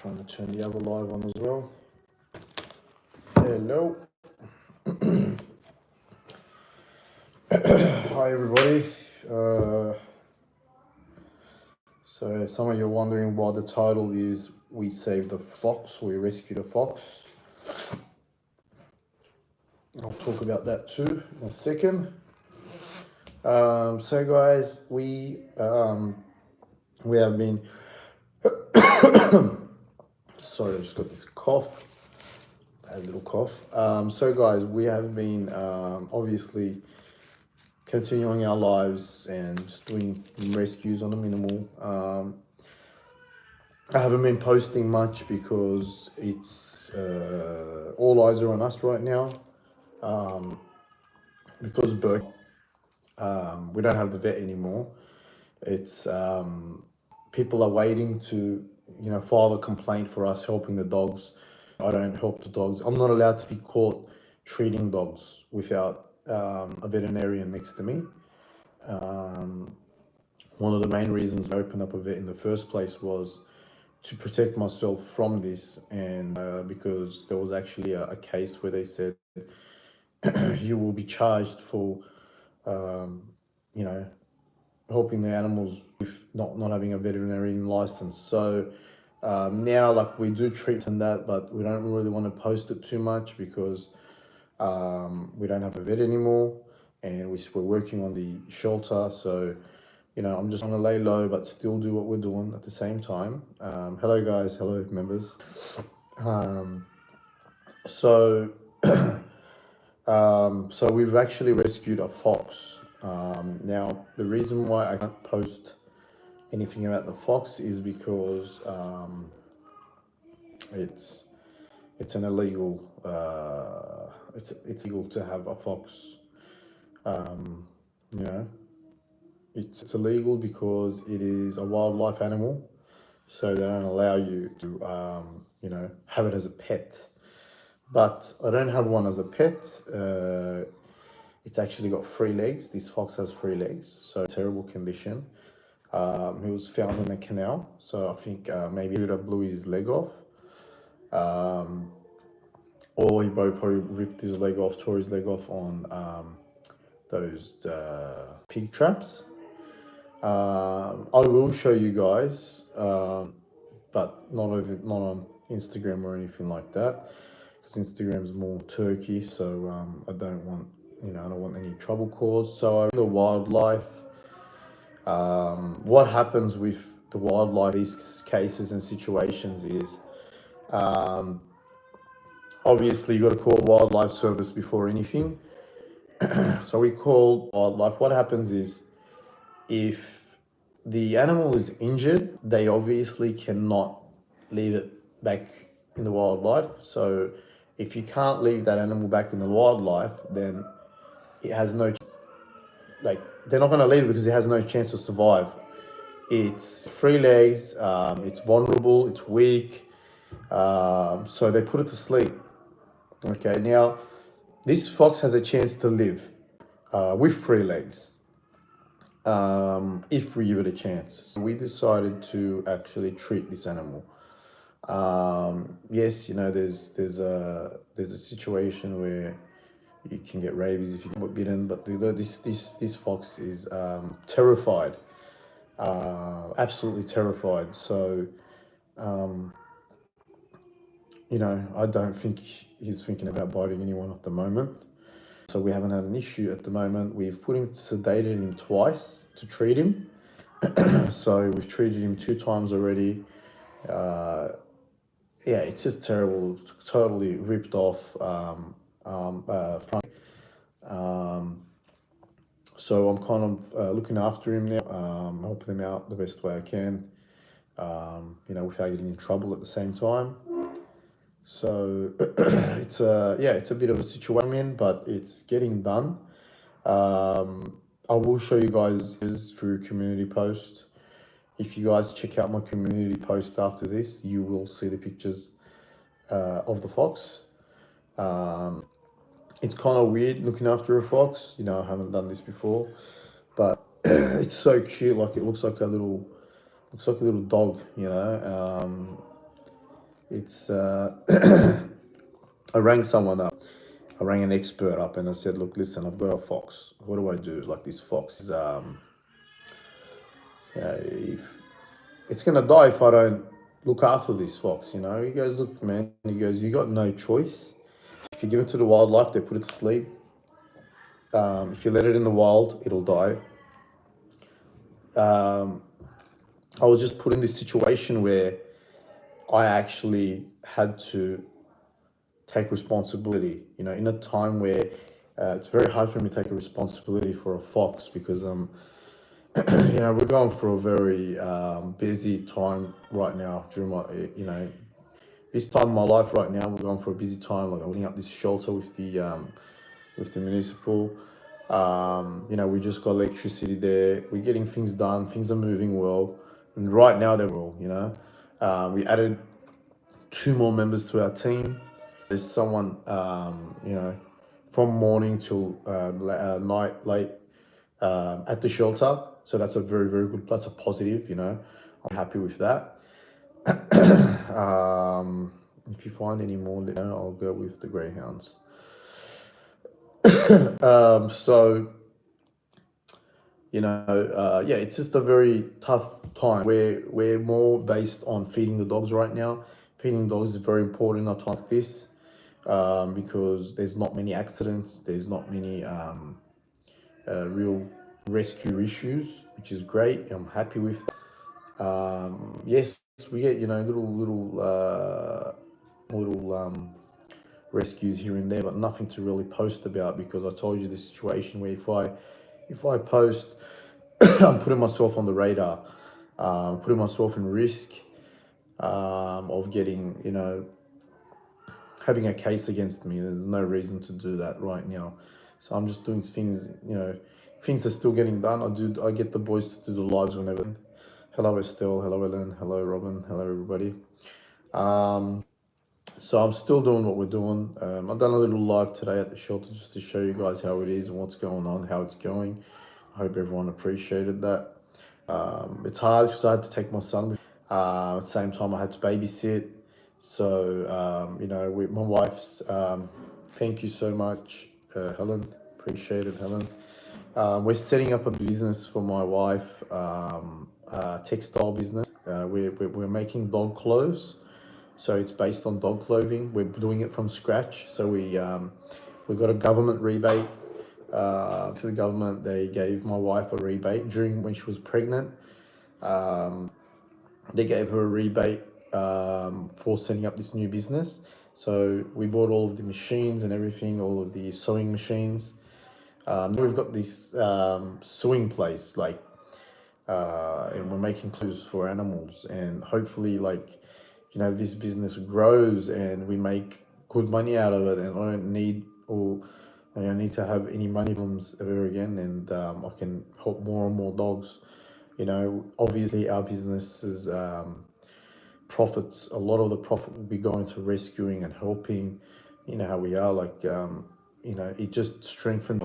Trying to turn the other live on as well. Hello. Hi everybody. So some of you are wondering why the title is "We Saved the Fox," we rescued a fox. I'll talk about that too in a second. So guys, we have been sorry, I just got this cough. I had a little cough. So guys, we have been obviously continuing our lives and just doing rescues on a minimal. I haven't been posting much because it's all eyes are on us right now. Because Burke, we don't have the vet anymore. It's people are waiting to file a complaint for us helping the dogs. I don't help the dogs. I'm not allowed to be caught treating dogs without a veterinarian next to me. One of the main reasons I opened up a vet in the first place was to protect myself from this, and because there was actually a case where they said you will be charged for helping the animals with not having a veterinarian license. So now, like, we do treats and that, but we don't really want to post it too much because we don't have a vet anymore, and we're working on the shelter. So I'm just going to lay low but still do what we're doing at the same time. Hello guys, hello members. So we've actually rescued a fox. Now the reason why I can't post anything about the fox is because it's an illegal it's illegal to have a fox. It's illegal because it is a wildlife animal, so they don't allow you to have it as a pet. But I don't have one as a pet. It's actually got 3 legs. This fox has 3 legs, so terrible condition. He was found in a canal, so I think maybe he blew his leg off, or he probably ripped his leg off, tore his leg off on those pig traps. I will show you guys, but not on Instagram or anything like that, because Instagram's more Turkey, so I don't want any trouble caused. So the wildlife, what happens with the wildlife, these cases and situations is, obviously you got to call wildlife service before anything. So we call wildlife. What happens is, if the animal is injured, they obviously cannot leave it back in the wildlife. So if you can't leave that animal back in the wildlife, then it has no, they're not going to leave it because it has no chance to survive. It's 3 legs, it's vulnerable, it's weak, so they put it to sleep. Okay, now this fox has a chance to live with 3 legs. If we give it a chance. So we decided to actually treat this animal. Yes, there's a situation where you can get rabies if you get bitten, but this fox is terrified, absolutely terrified. So I don't think he's thinking about biting anyone at the moment. So we haven't had an issue at the moment. We've sedated him twice to treat him. So we've treated him 2 times already. Yeah, it's just terrible, totally ripped off front. So I'm kind of looking after him now, helping him out the best way I can, without getting in trouble at the same time. So it's a bit of a situation I'm in, but it's getting done. I will show you guys through community post. If you guys check out my community post after this, you will see the pictures of the fox. It's kind of weird looking after a fox. I haven't done this before, but it's so cute. Like, it looks like a little dog. It's I rang someone up. I rang an expert up and I said, look, listen, I've got a fox. What do I do? Like, this fox is if it's gonna die if I don't look after this fox, you know. He goes, look, man, he goes, you got no choice. If you give it to the wildlife, they put it to sleep. If you let it in the wild, it'll die. I was just put in this situation where I actually had to take responsibility, you know, in a time where it's very hard for me to take a responsibility for a fox because you know, we're going through a very busy time right now during my, you know, this time of my life right now. We're going for a busy time, like opening up this shelter with the municipal. You know, we just got electricity there. We're getting things done. Things are moving well, and right now they're well. You know, we added 2 more members to our team. There's someone, you know, from morning till night late at the shelter. So that's a very, very good, that's a positive, you know. I'm happy with that. If you find any more, let me know. I'll go with the greyhounds. So, you know, yeah, it's just a very tough time. We're more based on feeding the dogs right now. Feeding dogs is very important in a time like this because there's not many accidents. There's not many real rescue issues, which is great. I'm happy with that. Yes, we get, you know, little rescues here and there, but nothing to really post about because I told you the situation where if I post, I'm putting myself on the radar, putting myself in risk of getting, you know, having a case against me. There's no reason to do that right now. So I'm just doing things, you know, things are still getting done. I get the boys to do the lives whenever. Hello Estelle, hello Ellen, hello Robin, hello everybody. So I'm still doing what we're doing. I've done a little live today at the shelter just to show you guys how it is and what's going on, how it's going. I hope everyone appreciated that. It's hard because I had to take my son. At the same time, I had to babysit. So, you know, with my wife's, thank you so much, Helen. Appreciate it, Helen. We're setting up a business for my wife, textile business. We're making dog clothes. So it's based on dog clothing. We're doing it from scratch. So we got a government rebate. To the government, they gave my wife a rebate during when she was pregnant. They gave her a rebate for setting up this new business. So we bought all of the machines and everything, all of the sewing machines. We've got this sewing place, like, and we're making clothes for animals. And hopefully, like, you know, this business grows and we make good money out of it. And I don't need to have any money problems ever again. And I can help more and more dogs. You know, obviously our business's profits, a lot of the profit will be going to rescuing and helping. You know how we are, like, you know, it just strengthens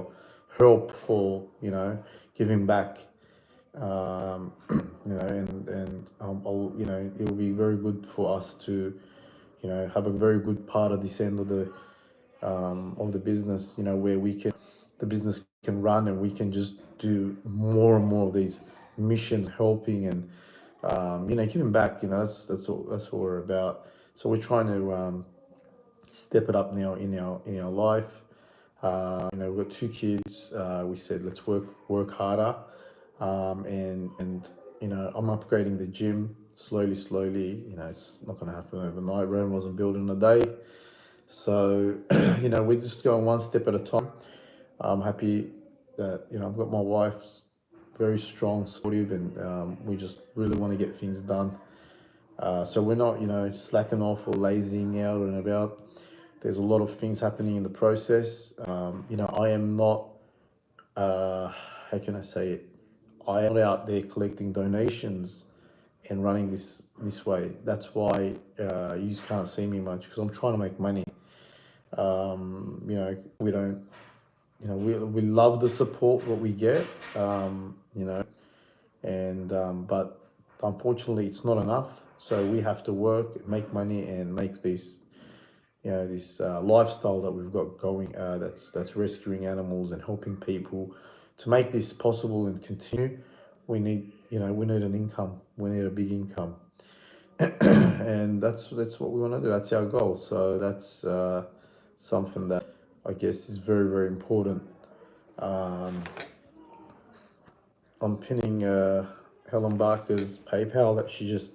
help for, you know, giving back. You know, and you know, it will be very good for us to, you know, have a very good part of this end of the business. You know, where the business can run and we can just do more and more of these missions, helping and you know, giving back. You know, that's what we're about. So we're trying to step it up now in our life. You know, we've got 2 kids. We said let's work harder, and you know, I'm upgrading the gym slowly. You know, it's not going to happen overnight. Rome wasn't built in a day. So you know, we're just going one step at a time. I'm happy that, you know, I've got my wife's very strong, supportive, and we just really want to get things done. So we're not, you know, slacking off or lazying out and about. There's a lot of things happening in the process. You know, I am not, how can I say it? I am not out there collecting donations and running this way. That's why you just can't see me much because I'm trying to make money. You know, we don't, you know, we love the support what we get, you know, and but unfortunately it's not enough. So we have to work, make money, and make this, this lifestyle that we've got going. That's rescuing animals and helping people. To make this possible and continue, we need, we need an income. We need a big income, and that's what we want to do. That's our goal. So that's something that I guess is very, very important. Um, I'm pinning Helen Barker's PayPal that she just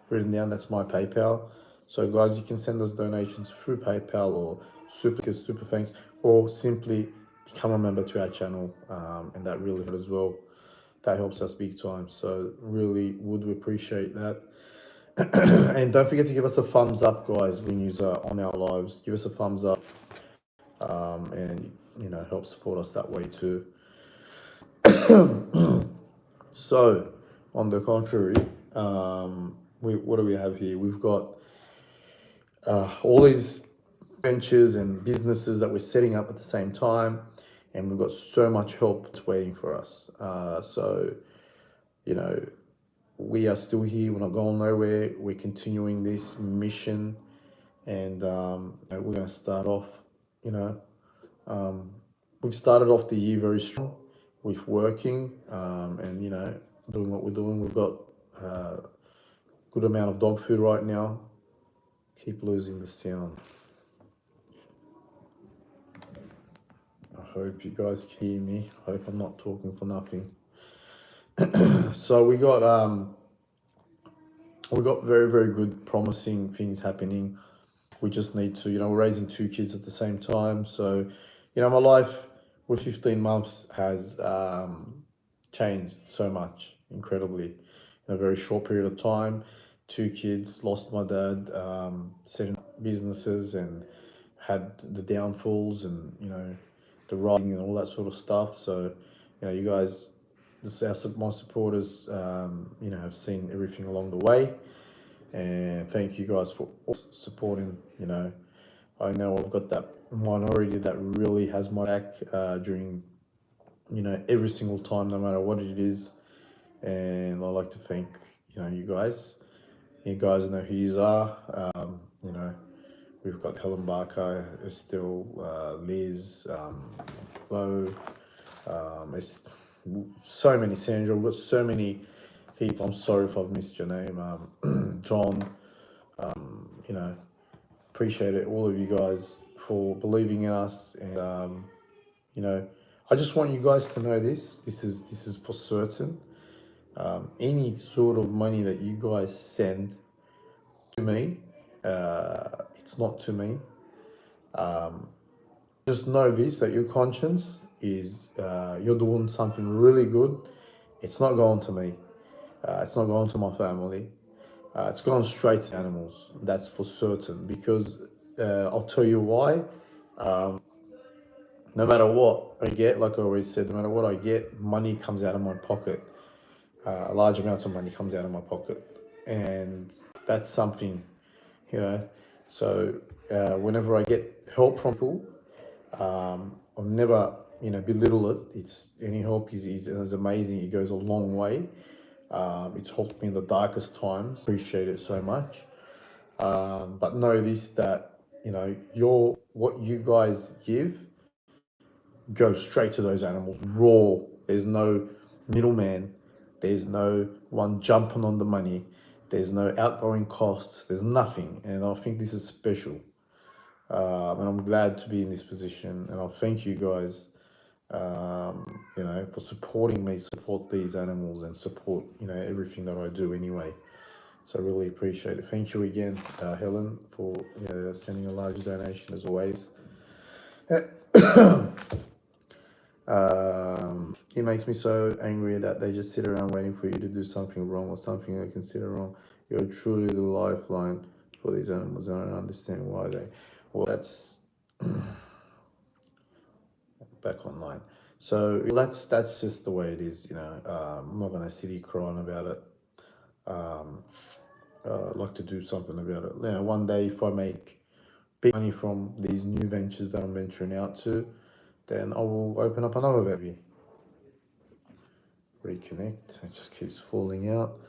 written down. That's my PayPal. So guys, you can send us donations through PayPal or super thanks, or simply become a member to our channel, and that really helps as well. That helps us big time. So really would appreciate that. And don't forget to give us a thumbs up, guys, when you're on our lives. Give us a thumbs up, and help support us that way too. So, on the contrary, what do we have here? We've got all these ventures and businesses that we're setting up at the same time, and we've got so much help that's waiting for us. So, we are still here. We're not going nowhere. We're continuing this mission, and we're going to start off. We've started off the year very strong with working, and doing what we're doing. We've got a good amount of dog food right now. Keep losing the sound. I hope you guys can hear me. I hope I'm not talking for nothing. So we got very, very good, promising things happening. We just need to, we're raising 2 kids at the same time. So, my life with 15 months has changed so much, incredibly, in a very short period of time. 2 kids, lost my dad, setting up businesses, and had the downfalls, and the riding and all that sort of stuff. So, you guys, my supporters, have seen everything along the way, and thank you guys for supporting. I know I've got that minority that really has my back during every single time, no matter what it is, and I'd like to thank you guys. You guys know who you are. We've got Helen Barker, Estelle, Liz, Chloe, it's so many, Sandra. We've got so many people. I'm sorry if I've missed your name. John, appreciate it, all of you guys, for believing in us. And I just want you guys to know this is for certain. Any sort of money that you guys send to me, it's not to me. Just know this, that your conscience is, you're doing something really good. It's not going to me. It's not going to my family. It's going straight to animals. That's for certain. Because I'll tell you why. No matter what I get, like I always said, no matter what I get, money comes out of my pocket. Large amounts of money comes out of my pocket. And that's something, So whenever I get help from people, I'll never, belittle it. It's any help is amazing. It goes a long way. It's helped me in the darkest times. Appreciate it so much. But know this, that what you guys give goes straight to those animals, raw. There's no middleman. There's no one jumping on the money. There's no outgoing costs. There's nothing. And I think this is special. And I'm glad to be in this position. And I thank you guys, for supporting me, support these animals, and support, everything that I do anyway. So I really appreciate it. Thank you again, Helen, for sending a large donation as always. It makes me so angry that they just sit around waiting for you to do something wrong or something they consider wrong. You're truly the lifeline for these animals. I don't understand why they. Well, that's back online. So that's just the way it is. I'm not gonna sit here crying about it. I'd like to do something about it. One day if I make big money from these new ventures that I'm venturing out to, then I will open up another baby. Reconnect. It just keeps falling out.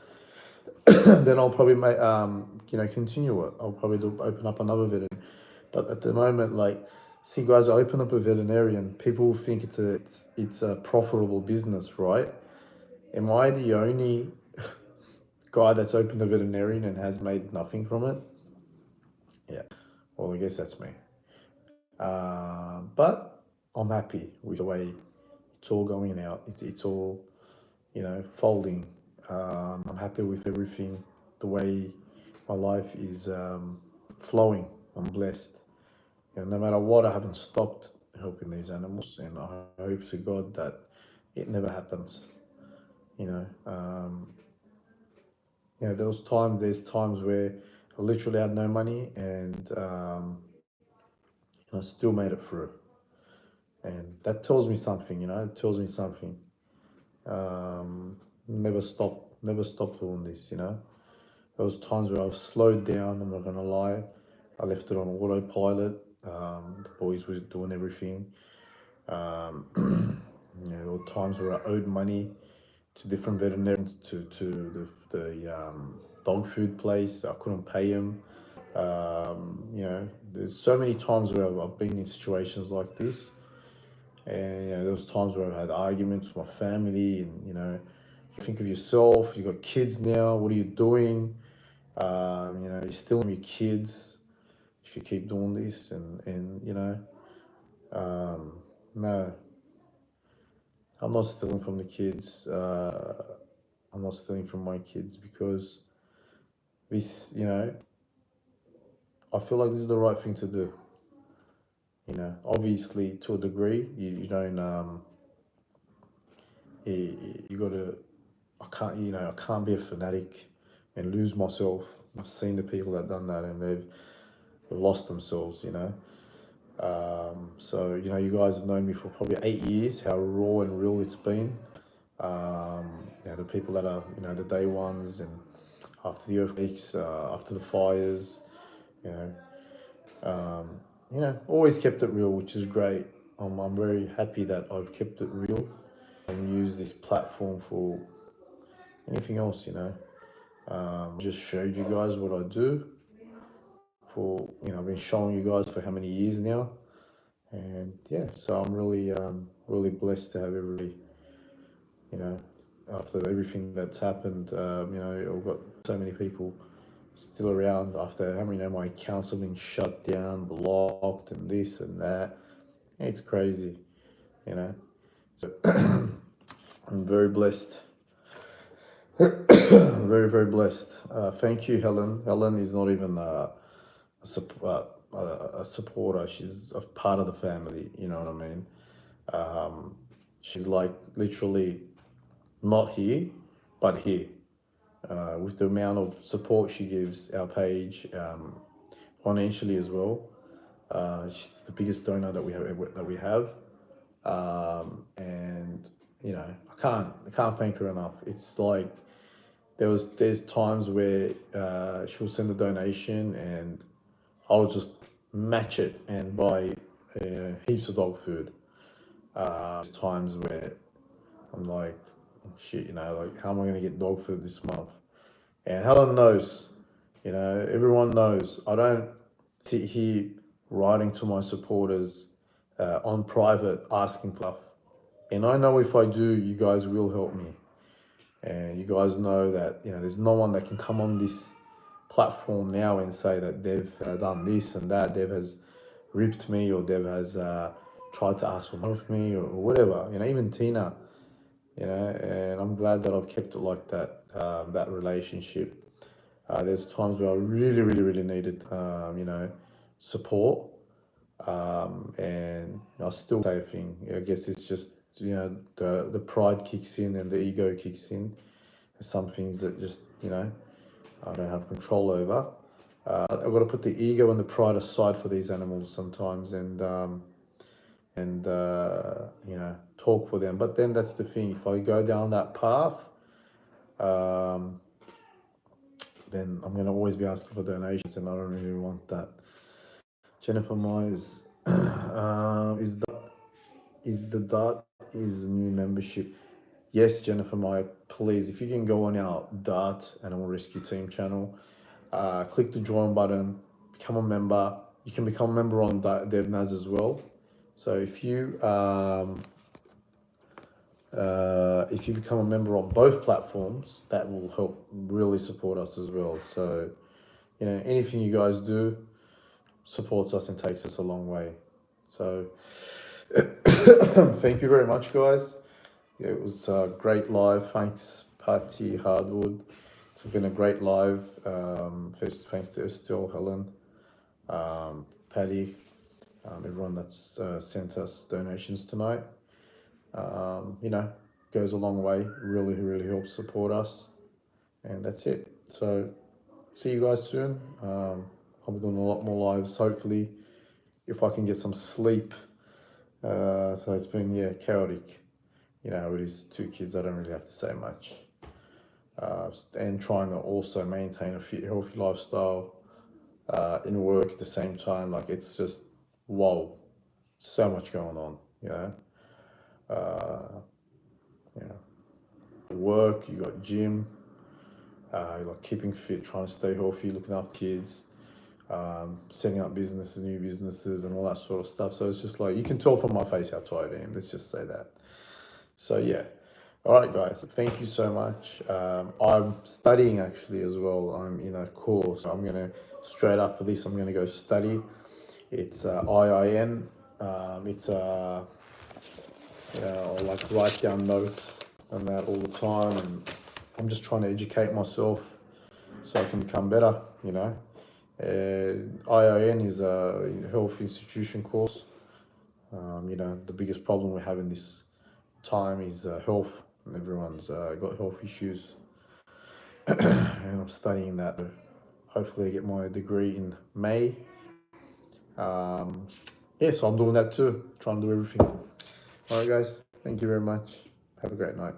then I'll probably make continue it. I'll probably open up another veterinary. But at the moment, like, see, guys, I open up a veterinarian. People think it's a profitable business, right? Am I the only guy that's opened a veterinarian and has made nothing from it? Yeah. Well, I guess that's me. But I'm happy with the way it's all going out. It's all, folding. I'm happy with everything, the way my life is flowing. I'm blessed. No matter what, I haven't stopped helping these animals, and I hope to God that it never happens. You know, um, there's times where I literally had no money, and I still made it through, and that tells me something. It tells me something. Never stop doing this. There was times where I've slowed down. I'm not gonna lie. I left it on autopilot. The boys were doing everything. There were times where I owed money to different veterinarians, to the dog food place. I couldn't pay them. There's so many times where I've been in situations like this, and there was times where I've had arguments with my family, and you think of yourself. You got kids now. What are you doing? You're still with your kids if you keep doing this, no, I'm not stealing from the kids. I'm not stealing from my kids because this, I feel like this is the right thing to do. Obviously to a degree, you don't, you gotta, I can't be a fanatic and lose myself. I've seen the people that done that, and they've lost themselves. So you guys have known me for probably 8 years, how raw and real it's been. The people that are, the day ones, and after the earthquakes, after the fires, you know, always kept it real, which is great. I'm very happy that I've kept it real and use this platform for anything else. Just showed you guys what I do for, I've been showing you guys for how many years now. And yeah, so I'm really, really blessed to have everybody, you know, after everything that's happened. I've got so many people still around after having, my accounts have been shut down, blocked, and this and that. It's crazy, you know. So I'm very blessed. Very, very blessed. Thank you, Helen. Helen is not even a supporter. She's a part of the family. You know what I mean? She's like literally not here, but here. With the amount of support she gives our page, financially as well. She's the biggest donor that we have. And I can't thank her enough. It's like there's times where she'll send a donation, and I'll just match it and buy heaps of dog food. There's times where I'm like, oh, shit, like, how am I gonna get dog food this month? And Helen knows, everyone knows. I don't sit here writing to my supporters on private asking for stuff. And I know if I do, you guys will help me. And you guys know that, there's no one that can come on this platform now and say that Dev done this and that. Dev has ripped me, or Dev has tried to ask for money of me, or whatever. Even Tina, and I'm glad that I've kept it like that, that relationship. There's times where I really, really, really needed, support. And I still say a thing. I guess it's just, the pride kicks in and the ego kicks in. There's some things that just, I don't have control over. I've got to put the ego and the pride aside for these animals sometimes, and talk for them. But then that's the thing. If I go down that path, then I'm going to always be asking for donations, and I don't really want that. Jennifer Myers, is the dot is new membership? yes, Jennifer, please, if you can go on our Dart Animal Rescue Team channel, click the join button, become a member. You can become a member on devnaz as well. So if you become a member on both platforms, that will help really support us as well. So, you know, anything you guys do supports us and takes us a long way. So thank you very much, guys. Yeah, it was a great live. Thanks, Patty Hardwood. It's been a great live. Thanks to Estelle, Helen, Patty, everyone that's sent us donations tonight. You know, goes a long way. Really, really helps support us. And that's it. So, see you guys soon. I'll be doing a lot more lives, hopefully, if I can get some sleep. So it's been, yeah, chaotic. You know, it is 2 kids, I don't really have to say much. And trying to also maintain a fit, healthy lifestyle in work at the same time. Like, it's just, whoa, so much going on, you know. You know, work, you got gym, like keeping fit, trying to stay healthy, looking after kids, setting up businesses, new businesses, and all that sort of stuff. So it's just like, you can tell from my face how tired I am. Let's just say that. So yeah. All right, guys. Thank you so much. I'm studying actually as well. I'm in a course. I'm gonna straight after this. I'm gonna go study. It's IIN. It's you know, I'll like write down notes on that all the time, and I'm just trying to educate myself so I can become better. You know, IIN is a health institution course. You know, the biggest problem we have in this time is health, and everyone's got health issues. And I'm studying that. Hopefully, I get my degree in May. Yeah, so I'm doing that too, trying to do everything. All right, guys, thank you very much. Have a great night.